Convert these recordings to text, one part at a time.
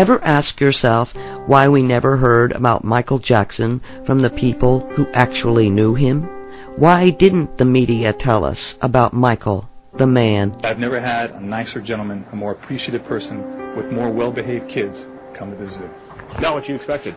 Ever ask yourself why we never heard about Michael Jackson from the people who actually knew him? Why didn't the media tell us about Michael, the man? I've never had a nicer gentleman, a more appreciative person with more well-behaved kids come to the zoo. Not what you expected.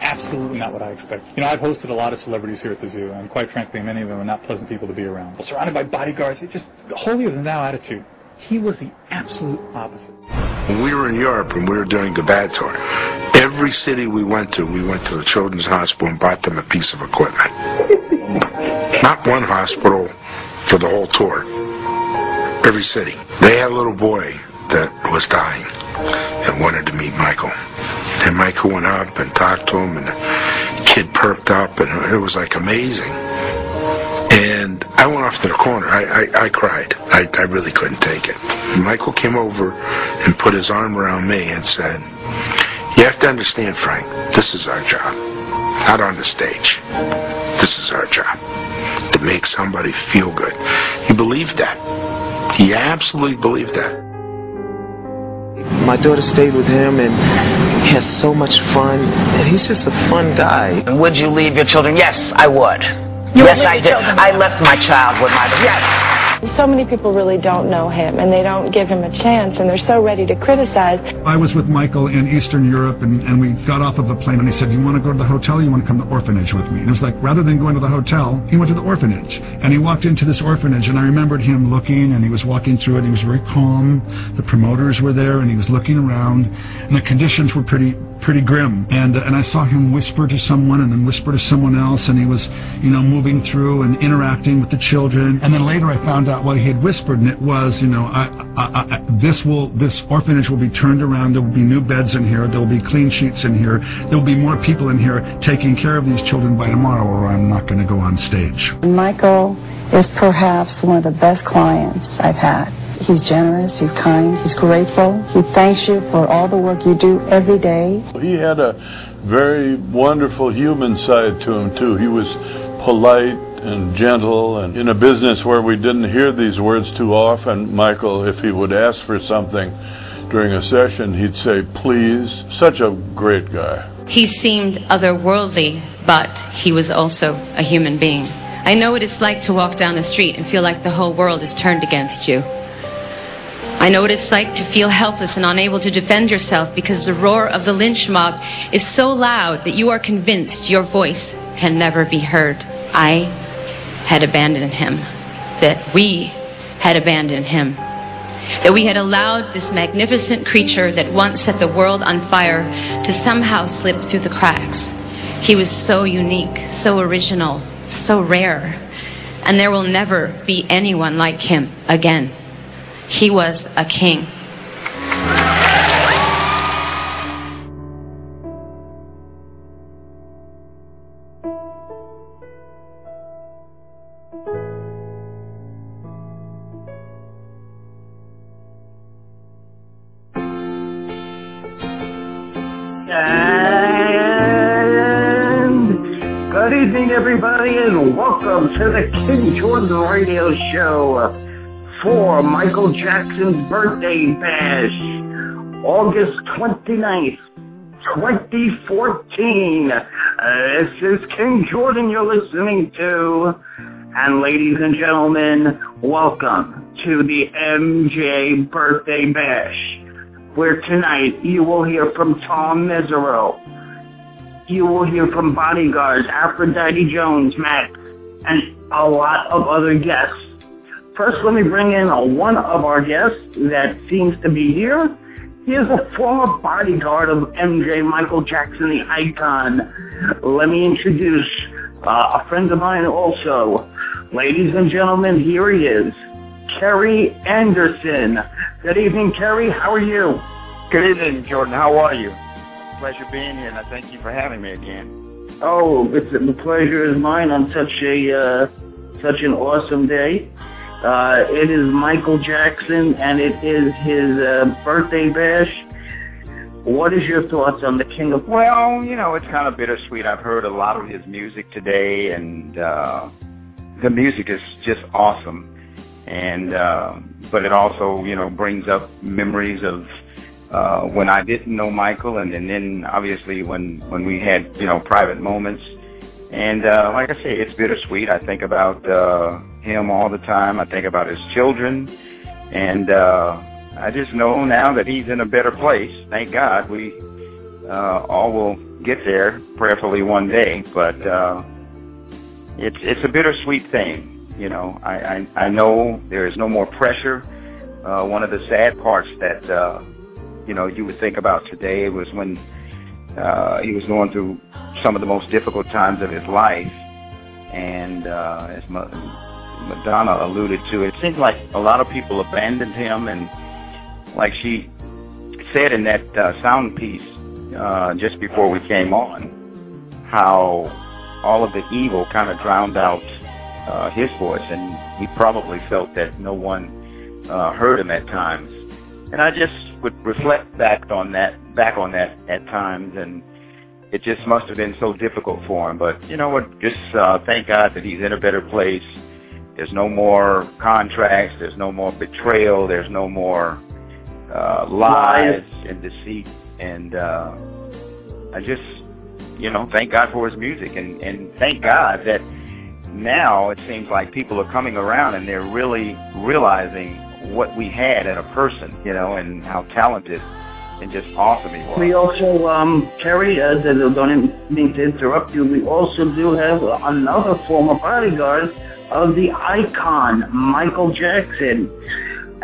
Absolutely not what I expected. You know, I've hosted a lot of celebrities here at the zoo, and quite frankly, many of them are not pleasant people to be around. Surrounded by bodyguards, it's just the holier-than-thou attitude. He was the absolute opposite. When we were in Europe and we were doing the bad tour, every city we went to a children's hospital and bought them a piece of equipment. Not one hospital for the whole tour. Every city. They had a little boy that was dying and wanted to meet Michael. And Michael went up and talked to him, and the kid perked up, and it was like amazing. And I went off to the corner. I cried. I really couldn't take it. And Michael came over and put his arm around me and said, "You have to understand, Frank, this is our job. Not on the stage. This is our job. To make somebody feel good." He believed that. He absolutely believed that. My daughter stayed with him, and he has so much fun, and he's just a fun guy. Would you leave your children? Yes, I would. Yes, I did. I left my child with my mother. Yes. So many people really don't know him, and they don't give him a chance, and they're so ready to criticize. I was with Michael in Eastern Europe, and we got off of the plane, and he said, "You want to go to the hotel, or you want to come to the orphanage with me?" And it was like, rather than going to the hotel, he went to the orphanage. And he walked into this orphanage, and I remembered him looking, and he was walking through it, and he was very calm. The promoters were there, and he was looking around, and the conditions were pretty grim. And I saw him whisper to someone, and then whisper to someone else, and he was, you know, moving through and interacting with the children. And then later I found out what he had whispered, and it was, you know, this orphanage will be turned around. There will be new beds in here. There will be clean sheets in here. There will be more people in here taking care of these children by tomorrow, or I'm not going to go on stage. Michael is perhaps one of the best clients I've had. He's generous, he's kind, he's grateful. He thanks you for all the work you do every day. He had a very wonderful human side to him, too. He was polite and gentle, and in a business where we didn't hear these words too often, Michael, if he would ask for something during a session, he'd say, "Please." Such a great guy. He seemed otherworldly, but he was also a human being. I know what it's like to walk down the street and feel like the whole world is turned against you. I know what it's like to feel helpless and unable to defend yourself because the roar of the lynch mob is so loud that you are convinced your voice can never be heard. I had abandoned him, that we had abandoned him, that we had allowed this magnificent creature that once set the world on fire to somehow slip through the cracks. He was so unique, so original, so rare, and there will never be anyone like him again. He was a king. And good evening, everybody, and welcome to the King Jordan Radio Show for Michael Jackson's birthday bash, August 29th, 2014. This is King Jordan you're listening to, and ladies and gentlemen, welcome to the MJ Birthday Bash, where tonight you will hear from Tom Mesereau, you will hear from Bodyguards, Aphrodite Jones, Max, and a lot of other guests. First, let me bring in one of our guests that seems to be here. He is a former bodyguard of MJ, Michael Jackson, the icon. Let me introduce a friend of mine also. Ladies and gentlemen, here he is, Kerry Anderson. Good evening, Kerry. How are you? Good evening, Jordan. How are you? Pleasure being here, and I thank you for having me again. Oh, the pleasure is mine on such an awesome day. It is Michael Jackson, and it is his birthday bash. What is your thoughts on the King of... Well, you know, it's kind of bittersweet. I've heard a lot of his music today, and the music is just awesome. And but it also, you know, brings up memories of when I didn't know Michael, and then obviously when we had, private moments. And like I say, it's bittersweet. I think about him all the time. I think about his children. And I just know now that he's in a better place. Thank God. We all will get there, prayerfully one day. But it's a bittersweet thing. I know there is no more pressure. One of the sad parts that, you would think about today was when he was going through some of the most difficult times of his life. And as Madonna alluded to, it seems like a lot of people abandoned him. And like she said in that sound piece just before we came on, how all of the evil kind of drowned out his voice, and he probably felt that no one heard him at times. And I just would reflect back on that at times, and it just must have been so difficult for him. But you know what? Just thank God that he's in a better place. There's no more contracts. There's no more betrayal. There's no more lies and deceit. And I just, thank God for his music, and thank God that now it seems like people are coming around and they're really realizing what we had in a person, and how talented and just awesome he was. We also, Kerry, don't mean to interrupt you, we also do have another former bodyguard of the icon, Michael Jackson.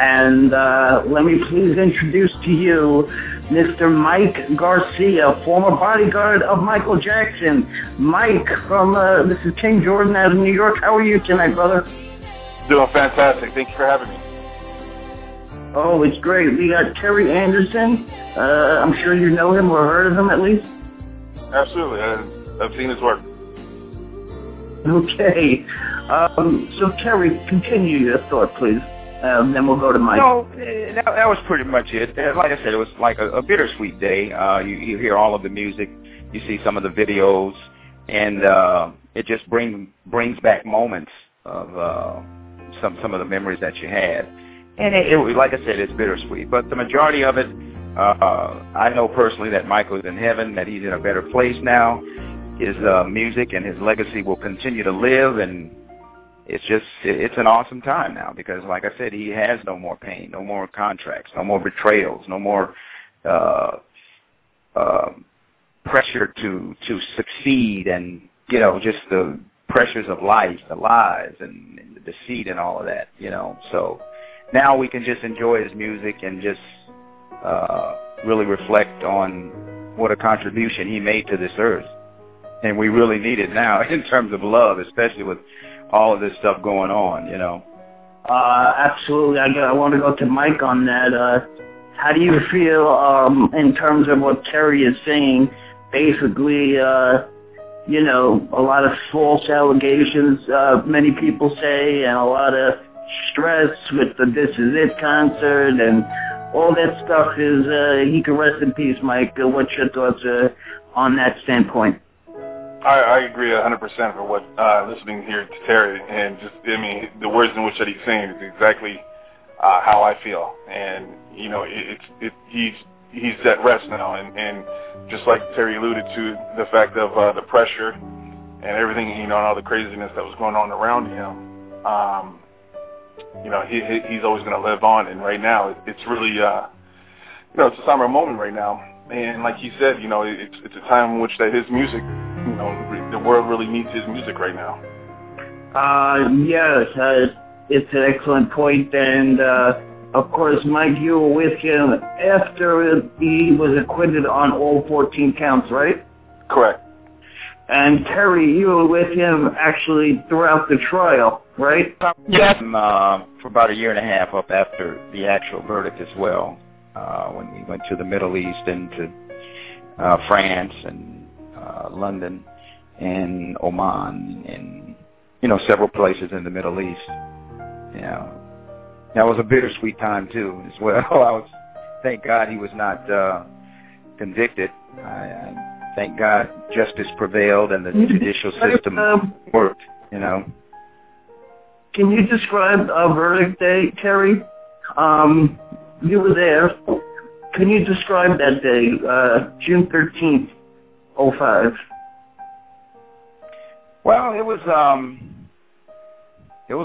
And let me please introduce to you Mr. Mike Garcia, former bodyguard of Michael Jackson. Mike, this is King Jordan out of New York. How are you tonight, brother? Doing fantastic. Thank you for having me. Oh, it's great. We got Kerry Anderson. I'm sure you know him or heard of him at least. Absolutely. I've seen his work. Okay. So, Kerry, continue your thought, please. Then we'll go to Mike. No, that was pretty much it. Like I said, it was like a bittersweet day. You hear all of the music, you see some of the videos, and it just brings back moments of some of the memories that you had. And it, like I said, it's bittersweet. But the majority of it, I know personally that Michael is in heaven, that he's in a better place now. His music and his legacy will continue to live, and it's an awesome time now because, like I said, he has no more pain, no more contracts, no more betrayals, no more pressure to succeed, and just the pressures of life, the lies and the deceit and all of that. So now we can just enjoy his music and just really reflect on what a contribution he made to this earth, and we really need it now in terms of love, especially with all of this stuff going on, Absolutely. I want to go to Mike on that. How do you feel in terms of what Kerry is saying? Basically, a lot of false allegations, many people say, and a lot of stress with the This Is It concert, and all that stuff is, he can rest in peace, Mike. What's your thoughts on that standpoint? I agree 100% for what listening here to Terry, and the words in which that he's saying is exactly how I feel, and he's at rest now, and just like Terry alluded to, the fact of the pressure and everything, and all the craziness that was going on around him, he's always going to live on, and right now it's really it's a somber moment right now, and like he said, it's a time in which that his music. The world really needs his music right now. Yes, it's an excellent point, and of course, Mike, you were with him after he was acquitted on all 14 counts, right? Correct. And Kerry, you were with him actually throughout the trial, right? Yes. For about a year and a half up after the actual verdict as well, when we went to the Middle East and to France and London and Oman and several places in the Middle East. That was a bittersweet time too as well. Thank God he was not convicted. I thank God justice prevailed and the judicial system worked. Can you describe a verdict day, Kerry? You were there, Can you describe that day, June 13th, 05? Well, it was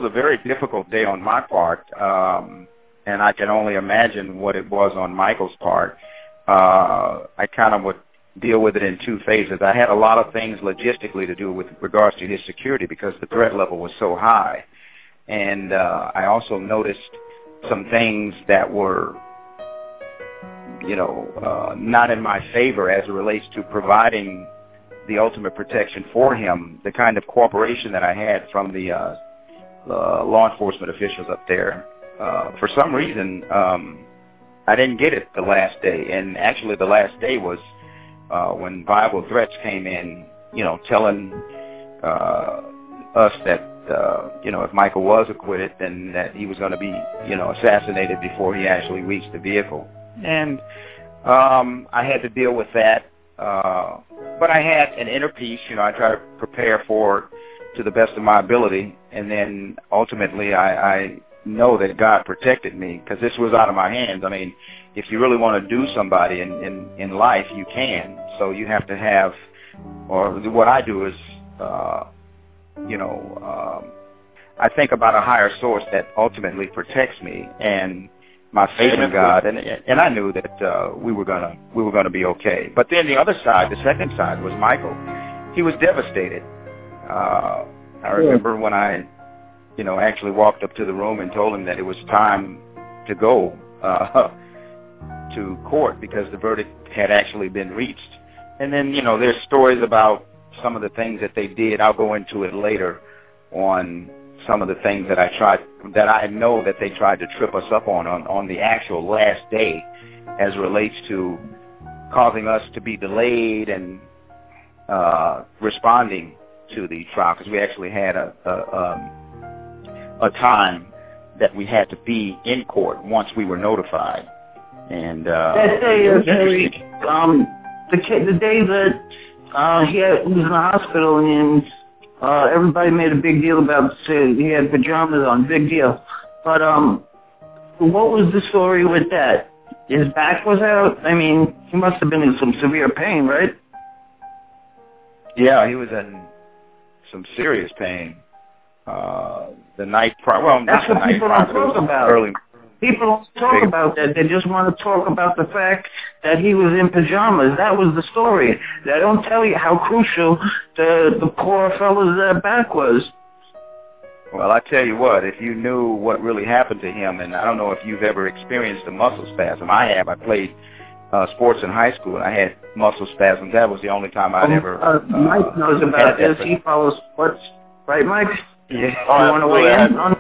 a very difficult day on my part, and I can only imagine what it was on Michael's part. I kind of would deal with it in two phases. I had a lot of things logistically to do with regards to his security because the threat level was so high. And I also noticed some things that were, not in my favor as it relates to providing the ultimate protection for him, the kind of cooperation that I had from the law enforcement officials up there. For some reason, I didn't get it the last day. And actually the last day was when viable threats came in, telling us that, if Michael was acquitted, then that he was going to be, assassinated before he actually reached the vehicle. And I had to deal with that. But I had an inner peace. I try to prepare for it to the best of my ability. And then ultimately I know that God protected me because this was out of my hands. I mean, if you really want to do somebody in life, you can. So you have to have, or what I do is, I think about a higher source that ultimately protects me and my faith in God, and I knew that we were gonna be okay. But then the other side, the second side, was Michael. He was devastated. I remember when I, actually walked up to the room and told him that it was time to go to court because the verdict had actually been reached. And then, there's stories about some of the things that they did. I'll go into it later on some of the things that I know that they tried to trip us up on the actual last day as relates to causing us to be delayed and responding to the trial because we actually had a time that we had to be in court once we were notified. And that day, the day that he was in the hospital and everybody made a big deal about he had pajamas on, big deal. But what was the story with that? His back was out? I mean, he must have been in some severe pain, right? Yeah, he was in some serious pain. The night prior, well, that's what people don't talk about. Early. People don't talk about that. They just want to talk about the fact that he was in pajamas. That was the story. They don't tell you how crucial the poor fellow's back was. Well, I tell you what, if you knew what really happened to him, and I don't know if you've ever experienced a muscle spasm. I have. I played sports in high school, and I had muscle spasms. That was the only time I'd ever Mike knows about this. He follows sports. Right, Mike? Yeah. You want to weigh in on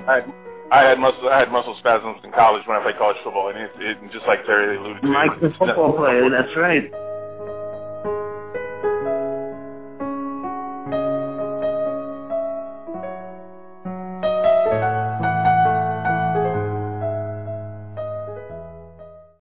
I had muscle spasms in college when I played college football, and it just like Terry alluded to. Mike's a football player, that's right.